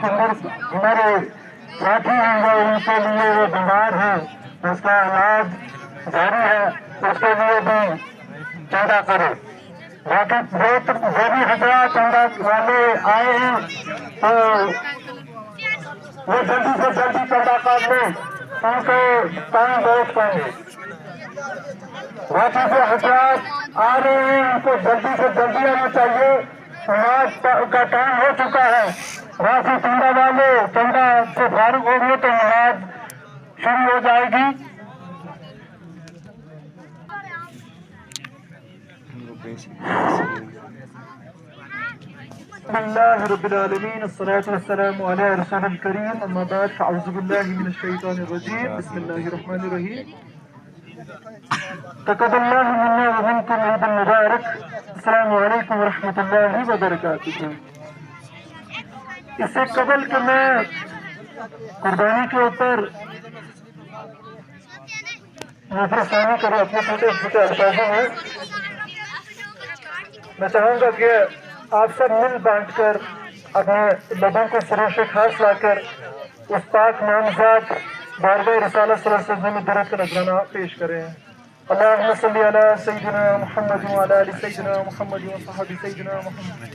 ہمارے ساتھی ہیں جو ان کے لیے وہ بیمار ہیں، اس کا علاج جاری ہے، اس کے لیے بھی چندہ کرے. باقی جو بھی حضرات چندہ والے آئے ہیں تو وہ جلدی سے جلدی چندہ کر لیں کیونکہ ٹائم بہت کم ہے. باقی جو حضرات آ رہے ہیں ان کو جلدی سے جلدی آنا چاہیے، نماز کا ٹائم ہو چکا ہے. باقی چندہ والے چندہ سے فارغ ہو گئے تو نماز شروع ہو جائے گی. بسم اللہ رب العالمین الصلاة والسلام علی رسول الکریم، اما بعد فاعوذ باللہ من الشیطان الرجیم، بسم اللہ الرحمن الرحیم. تقبل اللہ منا ومنکم عید المبارک. السلام علیکم ورحمۃ اللہ وبرکاتہ. اس سے قبل کہ میں قربانی کے اوپر نظر ثانی کروں اپنے چھوٹے چھوٹے الفاظوں میں، میں چاہوں گا کہ آپ سب مل بانٹ کر اپنے لبوں کو سروش خاص لا کر اس پاک نامزاد بارگاہ رسالت صلی اللہ علیہ وسلم میں درود کا نذرانہ پیش کریں. اللہم صلی علی سیدنا محمد وعلی آل سیدنا محمد وصحبہ سیدنا محمد.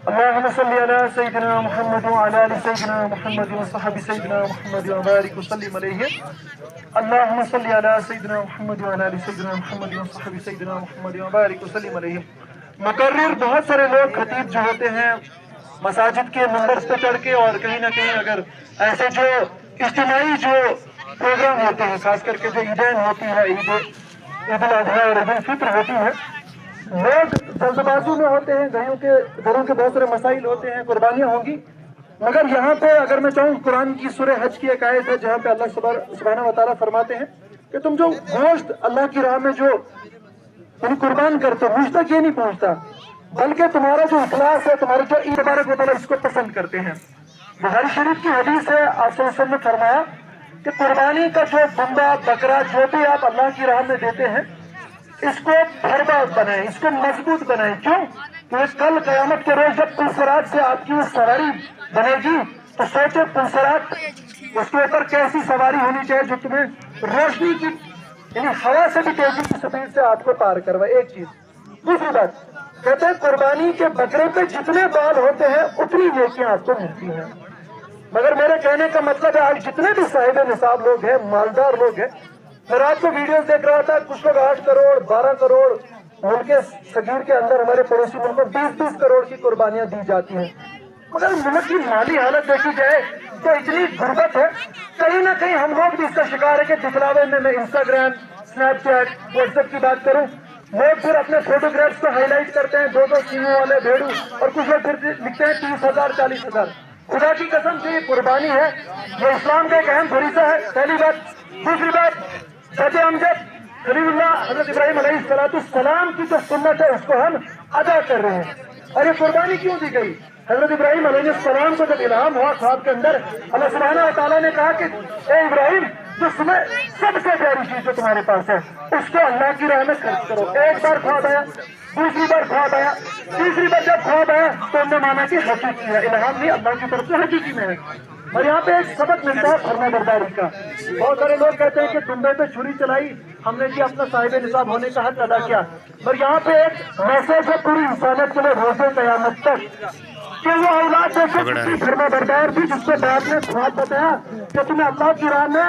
اللہم صلی علی سیدنا محمد وعلی آل سیدنا محمد وصحبہ سیدنا محمد وبارک وسلم علیہ. اللہم صلی علی سیدنا محمد وعلی آل سیدنا محمد وصحبہ سیدنا محمد وبارک وسلم علیہ. مقرر بہت سارے لوگ خطیب جو ہوتے ہیں مساجد کے منبر پہ چڑھ کے، اور کہیں نہ کہیں اگر ایسے جو اجتماعی جو پروگرام ہوتے ہیں، خاص کر کے جو عیدین ہوتی ہے، عید الاضحیٰ اور عید الفطر ہوتی ہے، لوگ جلد بازی میں ہوتے ہیں، گھروں کے بہت سارے مسائل ہوتے ہیں، قربانیاں ہوں گی. مگر یہاں پہ اگر میں چاہوں، قرآن کی سورہ حج کی ایک آیت ہے جہاں پہ اللہ سبحانہ و تعالیٰ فرماتے ہیں کہ تم جو گوشت اللہ کی راہ میں جو قربان کرتے ہو، مجھ تک یہ نہیں پہنچتا، بلکہ تمہارا جو اخلاص ہے، تمہارے جو عید مبارک و تعالیٰ اس کو پسند کرتے ہیں. بخاری شریف کی حدیث ہے، آپ صلی اللہ علیہ وسلم نے فرمایا کہ قربانی کا جو بندہ بکرا جو بھی آپ اللہ کی راہ میں دیتے ہیں، اس کو بھربا بنائیں، اس کو مضبوط بنائیں. کیوں؟ کہ کل قیامت کے روز جب پلسرات سے آپ کی سواری بنے گی تو سوچے پلسرات اس کے اوپر کیسی سواری ہونی چاہیے جو تمہیں روشنی کی یعنی ہوا سے بھی تیزی کی سپیڈ سے آپ کو پار کروائے. ایک چیز. دوسری بات کہتے ہیں قربانی کے بکرے پہ جتنے بال ہوتے ہیں اتنی نیکیاں آپ کو ملتی ہیں. مگر میرے کہنے کا مطلب ہے آج جتنے بھی صاحب نصاب لوگ ہیں، مالدار لوگ ہیں، میں رات کو ویڈیوز دیکھ رہا تھا، کچھ لوگ 8 کروڑ 12 کروڑ ملک صغیر کے اندر ہمارے پڑوسی ملکوں 20 کروڑ کی قربانیاں دی جاتی ہیں. مگر ملک کی مالی حالت دیکھی جائے تو اتنی غربت ہے، کہیں نہ کہیں ہم لوگ بھی اس کا شکار ہے کہ دکھلاوے میں Instagram, snap chat, what's app کی بات کروں، لوگ پھر اپنے فوٹوگرافس کو ہائی لائٹ کرتے ہیں، 2 سیموں والے بھیڑو، اور کچھ لوگ پھر لکھتے ہیں 30,000 40,000. خدا کی قسم سے یہ قربانی ہے، یہ اسلام کا ایک اہم فریضہ ہے. پہلی بات. دوسری بات، حضرت امجد خلیل اللہ حضرت ابراہیم علیہ السلام کی جو سنت ہے اس کو ہم ادا کر رہے ہیں. اور یہ قربانی کیوں دی گئی؟ حضرت ابراہیم علیہ السلام کو جب الہام ہوا خواب کے اندر، اللہ سبحانہ و تعالیٰ نے کہا کہ اے ابراہیم، جو سب سے پیاری چیز جو تمہارے پاس ہے اس کو اللہ کی راہ میں خرچ کرو. ایک بار خواب آیا، دوسری بار خواب آیا، تیسری بار جب خواب آیا تو ہم نے مانا کہ حقیقی ہے، الہام نہیں اللہ کی طرف سے حقیقی میں ہے. اور یہاں پہ ایک سبق ملتا ہے فرما برداری کا. بہت سارے لوگ کہتے ہیں کہ دمبے پہ چھری چلائی، ہم نے کیا اپنا صاحب نصاب ہونے کا حق ادا کیا. پر یہاں پہ ایک میسج ہے پوری انسانیت کے لیے روز قیامت تک کہ وہ اولاد جیسے فرما بردار تھی جس کے بعد نے خواب بتایا کہ تمہیں اللہ کی راہ میں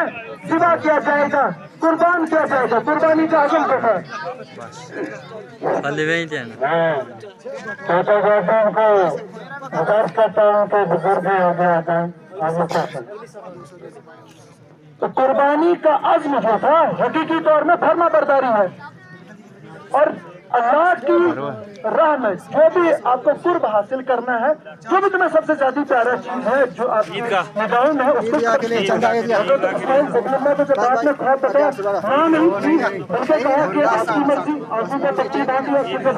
ذبح کیا جائے گا، قربان کیا جائے گا. قربانی کا عزم دیکھا. کو گزارش کرتا ہوں کہ بزرگ ہو گیا تھا. تو قربانی کا عزم جو تھا حقیقی طور میں فرما برداری ہے. اور اللہ کی راہ میں جو بھی آپ کو قرب حاصل کرنا ہے، جو بھی تمہیں سب سے زیادہ پیارا چیز ہے جو آپ کی نگاہوں میں ہے، اس کو حضرت اسماعیل ذبیح اللہ کو جب بعد میں خواب بتایا، ہاں نہیں تھی بلکہ کہا کہ آپ کی مرضی، آنکھوں کو پٹی باندھی اور پھر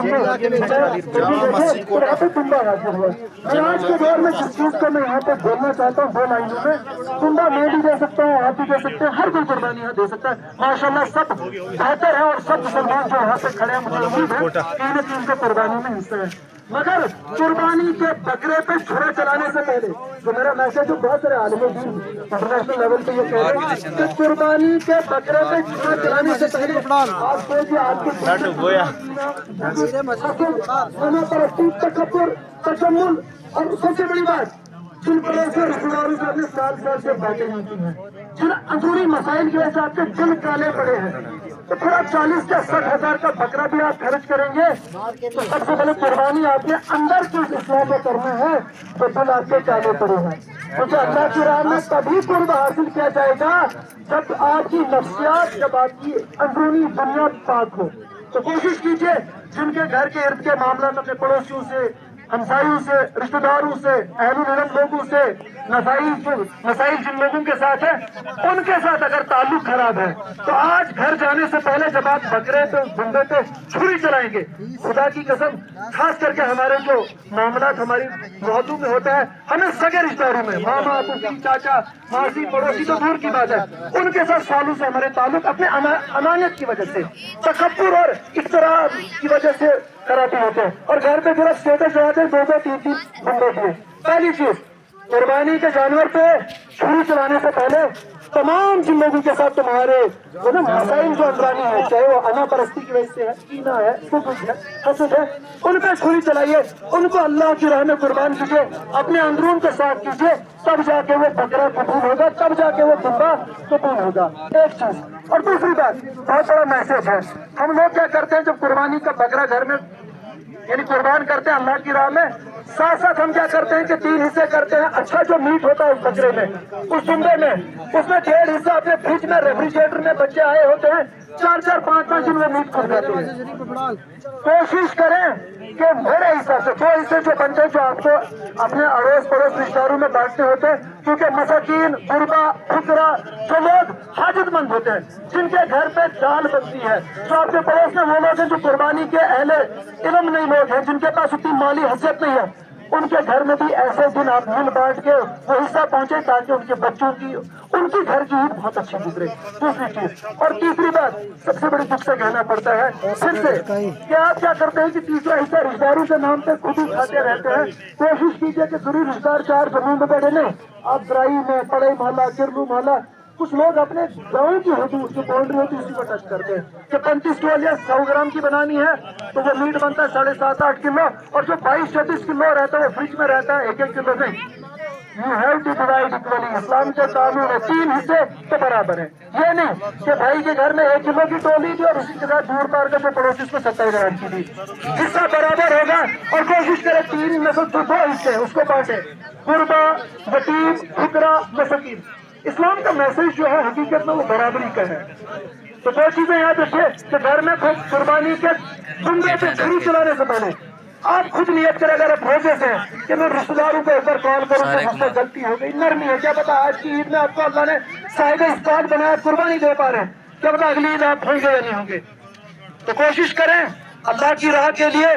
یہاں پہ تمبا حاصل ہوا. میں آج کے دور میں جس چیز کو میں یہاں پہ بولنا چاہتا ہوں 2 لائنوں میں، تمبا میں بھی دے سکتا ہوں، آپ بھی دے سکتے ہیں، ہر کوئی قربانی یہاں دے سکتا ہے. ماشاءاللہ سب بہتر ہے، اور سب مسلمان جو یہاں پہ کھڑے ہیں مجھے امید ہے کہ ان کو قربانی میں حصہ ہے. مگر قربانی کے بکرے پہ چھرا چلانے سے پہلے تو میرا میسج بہت سارے عالم دین انٹرنیشنل لیول پہ یہ کہہ رہے ہیں کہ قربانی کے بکرے پہ چھرا چلانے سے پہلے آپ سوچیے آپ کے تکبر تجمل اور سب سے بڑی بات جن پروں سے رشتے داروں سے اپنے سال سال سے باتیں ہوتی ہیں، جن اندرونی مسائل کی وجہ سے آپ کے دل کالے پڑے ہیں، تو پورا 40 سے 60 ہزار کا بکرا بھی آپ خرچ کریں گے تو سب سے پہلے قربانی آپ نے اندر کی اسلام میں کرنا ہے تو دل آپ کے کالے پڑے ہیں، کیونکہ اللہ کی راہ میں تبھی قرب حاصل کیا جائے گا جب آپ کی نفسیات، جب آپ کی اندرونی دنیا پاک ہو۔ تو کوشش کیجئے جن کے گھر کے ارد کے معاملات اپنے پڑوسیوں سے، ہمسایوں سے، رشتہ داروں سے، اہل العلم لوگوں سے، مسائل جن لوگوں کے ساتھ ہیں ان کے ساتھ اگر تعلق خراب ہے تو آج گھر جانے سے پہلے جب آپ بکرے پہ بندے پہ چھری چلائیں گے، خدا کی قسم خاص کر کے ہمارے جو معاملات ہماری محلوں میں ہوتا ہے، ہمیں سگے رشتہ داروں میں ماما، پھوپھی، چاچا، ماسی، پڑوسی تو دور کی بات ہے، ان کے ساتھ سالوں سے ہمارے تعلق اپنے انانیت کی وجہ سے، تکبر اور اقتراب کی وجہ سے خرابی ہوتے ہیں، اور گھر پہ صرف اسٹیٹس چڑھاتے ہیں 2 3 بندے کی۔ پہلی چیز قربانی کے جانور پہ چھری چلانے سے پہلے تمام جن لوگوں کے ساتھ تمہارے وہ نا مسائل جو اندرانی ہے، چاہے وہ انا پرستی کی وجہ سے ہے، کینہ ہے، بغض ہے، حسد ہے، ان پہ چھری چلائیے، ان کو اللہ کی راہ میں قربان کیجیے، اپنے اندرون کو صاف کیجیے، تب جا کے وہ بکرا قبول ہوگا، تب جا کے وہ دمبا قبول ہوگا۔ ایک چیز اور دوسری بات بہت بڑا میسج ہے، ہم لوگ کیا کرتے ہیں جب قربانی کا بکرا گھر میں یعنی قربان کرتے ہیں اللہ کی راہ میں، ساتھ ساتھ ہم کیا کرتے ہیں کہ 3 حصے کرتے ہیں۔ اچھا جو میٹ ہوتا ہے اس بکرے میں، اس دمبے میں، اس میں 1.5 حصہ اپنے فریج میں، ریفریجریٹر میں بچے آئے ہوتے ہیں، 4 5 دن وہ میٹ کھل جاتے ہیں۔ کوشش کریں کہ میرے حساب سے 2 حصے جو بنتے ہیں جو آپ کو اپنے اڑوس پڑوس رشتہ داروں میں بانٹنے ہوتے ہیں، کیونکہ مساکین، غربا، فقراء جو لوگ حاجت مند ہوتے ہیں، جن کے گھر پہ دال بنتی ہے، جو آپ کے پڑوس میں وہ لوگ ہیں جو قربانی کے اہل علم نہیں لوگ ہیں، جن کے پاس اتنی مالی حیثیت نہیں ہے، ان کے گھر میں بھی ایسے دن آپ مل بانٹ کے وہ حصہ پہنچے تاکہ ان کے بچوں کی، ان کی گھر کی عید بہت اچھی گزرے۔ دوسری چیز اور تیسری بات سب سے بڑی دکھ سے کہنا پڑتا ہے پھر سے کہ آپ کیا کرتے ہیں کہ تیسرا حصہ رشتہ داروں کے نام پہ خود ہی کھاتے رہتے ہیں۔ کوشش کیجیے کہ ضرور رشتہ دار 4 زمین میں بیٹھے نہیں، آپ برائی میں، پڑے محلہ، کرلو محلہ، کچھ لوگ اپنے گاؤں کی حدود جو باؤنڈری ہوتی ہے اسی کو ٹچ کرتے ہیں کہ 35 کلو یا 100 گرام کی بنانی ہے تو وہ میٹ بنتا ہے 7.5 8 کلو، اور جو 22 34 کلو رہتا ہے وہ فریج میں رہتا ہے 1 کلو نہیں۔ You have to divide equally, اسلام کے قانون ہے 3 حصے تو برابر ہیں، یہ نہیں کہ بھائی کے گھر میں 1 کلو کی ٹولی دی اور اسی کے ساتھ دور پار کا جو پڑوسی اس کو 27 گرام کی دی، حصہ برابر ہوگا۔ اور کوشش کرے 3 میں سے 2 حصے اس کو بانٹے، غربا، یتیم، فقراء، مساکین۔ اسلام کا میسج جو ہے حقیقت میں وہ برابری کا ہے۔ تو 2 چیزیں یاد رکھیے کہ گھر میں قربانی کے دمبے پہ چھری چلانے سے پہلے آپ خود نیت کریں، اگر آپ روزے سے کہ میں رشتہ داروں کو ایک بار کال کروں تو مجھ سے غلطی ہو گئی، نرمی ہے، کیا پتا آج کی عید میں آپ کو اللہ نے صاحب اسقاط بنایا، قربانی دے پا رہے ہیں، کیا پتا اگلی عید آپ ہوں گے یا نہیں ہوں گے۔ تو کوشش کریں اللہ کی راہ کے لیے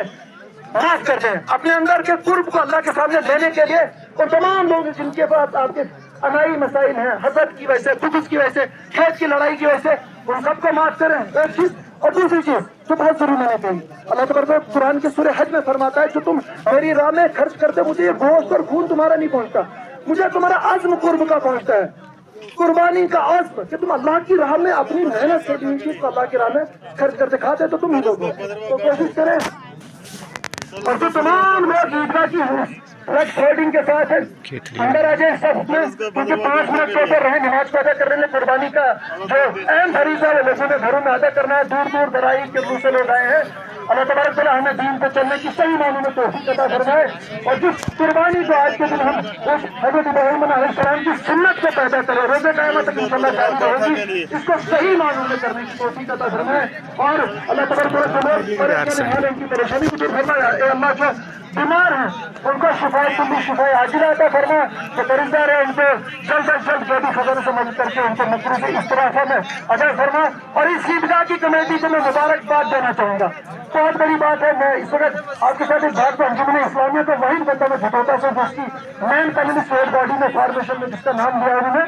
معاف کر دیں، اپنے اندر کے قرب کو اللہ کے سامنے لینے کے لیے، اور تمام لوگ جن کے پاس آپ کے انائی مسائل ہیں، حسد کی وجہ سے، بغض کی وجہ سے، کھیت کی لڑائی کی وجہ سے، ان سب کو معاف کریں۔ ایک چیز اور دوسری چیز جو بہت ضروری میں نے کہی، اللہ تبارک قرآن کے سورہ حج میں فرماتا ہے جو تم میری راہ میں خرچ کرتے مجھے یہ گوشت اور خون تمہارا نہیں پہنچتا، مجھے تمہارا عزم قرب کا پہنچتا ہے، قربانی کا عزم کہ تم اللہ کی راہ میں اپنی محنت سے بھی چیز کو اللہ کی راہ میں خرچ کرتے کھاتے تو تم ہی لوگ ہو۔ تو کوشش کریں، اور جو تمام لوگ عیدگاہ کی ڈرگ ہولڈنگ کے ساتھ اندر آ جائیں سب میں، کیونکہ 5 منٹ کے اوپر رہیں نماز کو ادا کرنے میں قربانی کا جو اہم فریضہ ہے لوگوں نے گھروں میں ادا کرنا ہے، دور دور درائی کے منہ سے لوگ آئے ہیں۔ اللہ تبارک تعالیٰ ہمیں دین پہ چلنے کی صحیح معنی میں توفیق عطا فرمائے، اور جس قربانی کو آج کے دن ہم اس حضرت ابراہیم علیہ السلام کی سنت کو پیدا کریں، روزے قیامت تک انشاءاللہ قائم ہوگی، اس کو صحیح معنی میں کرنے کی توفیق عطا فرمائے، اور اللہ تبارک تعالیٰ ان کی پریشانی کو دور فرمائے۔ اے اللہ جو بیمار ہیں ان کو شفا کلی شفا عاجلہ عطا فرما، جو قرض دار ہیں ان کو جلد از جلد جیبی خزانے سے مدد کر کے ان کو مصروف استرافہ میں عطا فرما۔ اور اس عیدگاہ کی کمیٹی کو میں مبارکباد دینا چاہوں گا، بہت بڑی بات ہے۔ میں اس وقت آپ کے ساتھ ایک بات کو انجمن اسلامیہ کو وہی بندہ میں جھٹوتا سے جو اس کی مین کمیونسٹ باڈی میں فارمیشن میں جس کا نام لیا انہوں نے،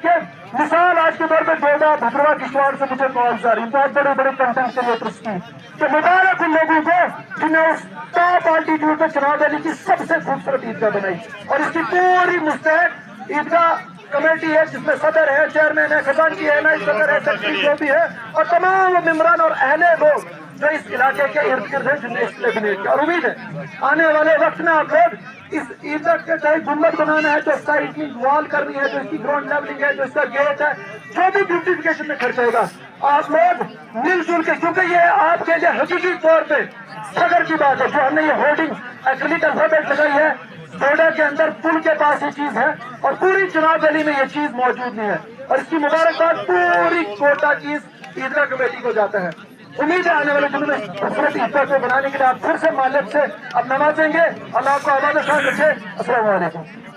کہ مثال آج کے دور پہ ڈوڈا بھدروا کشتواڑ سے مجھے کالز آ رہی بہت بڑے بڑے کنٹینٹ کریٹرس کی کہ مبارک ان لوگوں کو جنہیں اس ٹاپ آلٹیٹیوڈ پہ چناب ویلی کی سب سے خوبصورت عیدگاہ بنائی اور اس کی پوری مستحق عیدگاہ کمیٹی ہے جس میں صدر ہے، چیئرمین ہے، خزانچی ہے، نائب صدر ہے، سیکرٹری جو بھی ہے اور تمام ممبران اور اہل لوگ جو اس علاقے کے ارد گرد ہیں جن نے اس نے بنیاد کیا اور امید ہے آنے والے وقت میں آپ لوگ اس عیدگاہ کے چاہے گنبد بنانا ہے جو سائڈ کی وال کرنی ہے جو اس کی گراؤنڈ لیولنگ ہے جو اس کا گیٹ ہے جو بھی بیوٹیفکیشن میں خرچ ہوگا آپ لوگ مل جل کے کیونکہ یہ آپ کے لیے حقیقی طور پہ فخر کی بات ہے جو ہم نے یہ ہولڈنگ ایکریلک الفابیٹ لگائی ہے ڈوڈا کے اندر پل کے پاس یہ چیز ہے اور پوری چناب ویلی میں یہ چیز موجود نہیں ہے اور اس کی مبارکباد پوری کوٹا کی عیدگاہ کمیٹی کو جاتا ہے امید ہے آنے والے دنوں میں خوبصورت عیدگاہ کو بنانے کے لیے آپ پھر سے مالک سے اب نوازیں گے اللہ آپ کو آباد و شاد رکھے السلام علیکم